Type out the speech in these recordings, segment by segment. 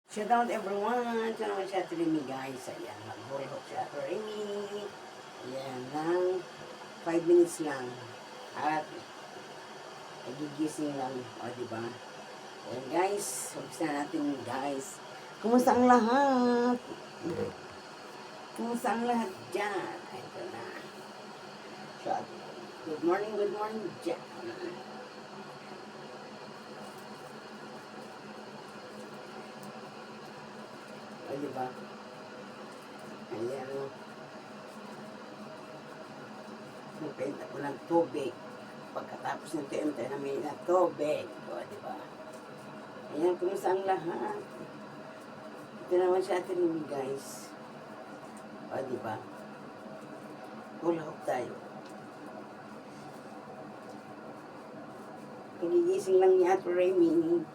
Shout out everyone! Ito naman siya Remy guys. Ayan, mag-hulhok siya Remy. Ayan, lang 5 minutes lang. At nagigising lang. O, diba? Ayan guys, umpisa natin guys. Kumusta ang lahat? Kumusta ang lahat dyan? Ito na. Shout. Good morning dyan. O, diba? Ayan, o. Nagpainta ko ng tubig. Pagkatapos ng tenta na may na tubig. O, diba? Ayan, kumusta ang lahat? Ito naman siya atin guys. O, diba? Hulahok tayo. Nagigising lang ni Ate Remy.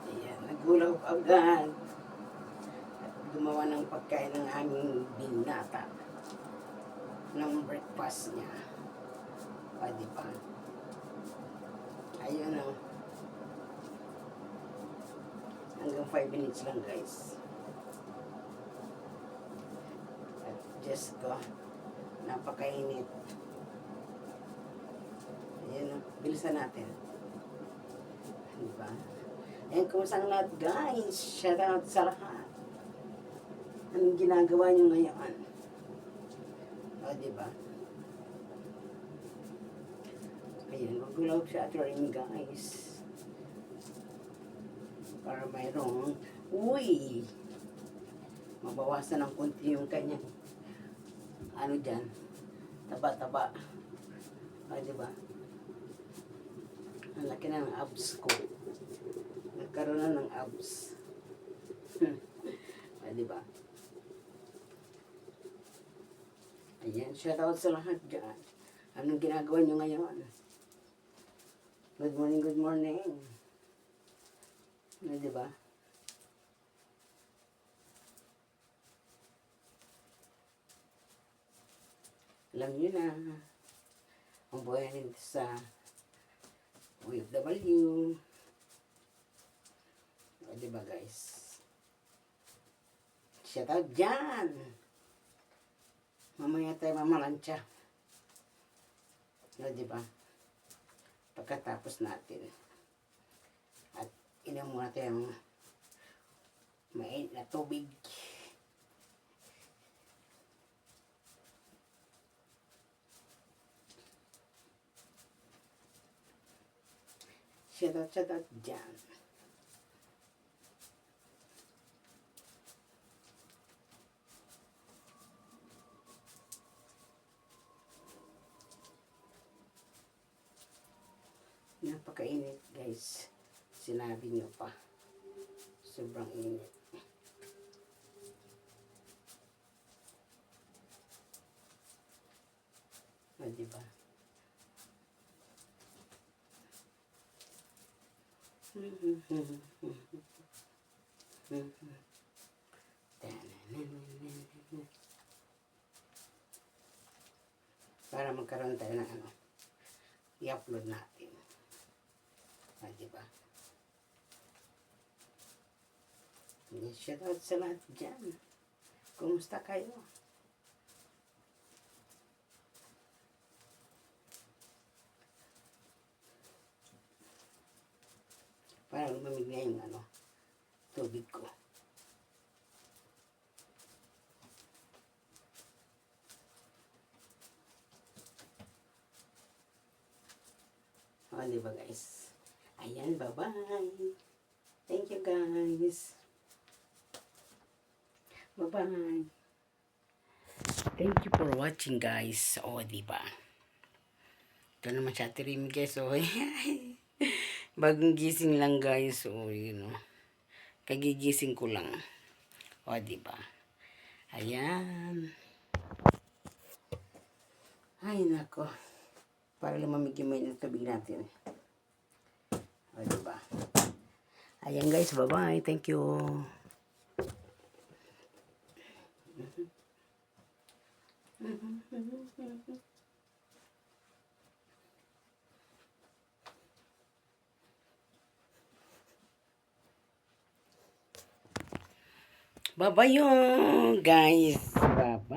Ayan, naghulahok agad. At gumawa ng pagkain ng aming binata. Ng breakfast niya. O, diba? Ayun o. Hanggang 5 minutes lang guys. At just ko, napakainit. Ayan o, bilisan natin. Diba? Ayan, kumusta ang lahat guys? Shout out sa lahat. Anong ginagawa nyo ngayon? O, diba? Ayan, magulaw siya at rin guys. Para mayroong, mabawasan ng konti yung kanyang, ano dyan, taba-taba. O, diba? Ang laki na ng abs ko. Nagkaroon na ng abs. O, diba? Ayan, shout out sa lahat dyan. Anong ginagawa nyo ngayon? Good morning, good morning. O, diba? Alam nyo na, ang buhay nito sa OFW. O, diba guys? Shout out dyan! Mamaya tayo mamalansya. O, diba? Pagkatapos natin. At inom muna tayong mainit na tubig. Shout out dyan. Napakainit guys. Sinabi nyo pa. Sobrang init. O, diba? Para magkaroon tayo ng ano, i-upload natin. O, diba? Shout out sa lahat dyan. Kumusta kayo? Para lumamig na yung ano, tubig ko. O, diba guys? Ayan, bye-bye. Thank you guys. Bye-bye. Thank you for watching guys. O, diba? Ito naman siya Ate Remy guys. O, bagong gising lang guys. O, you know. Kagigising ko lang. O, diba? Ayan. Ay, nako. Para lumamig yung mainit na tubig natin. O, diba? Ayan guys, bye-bye. Thank you. Bye-bye guys. Bye-bye.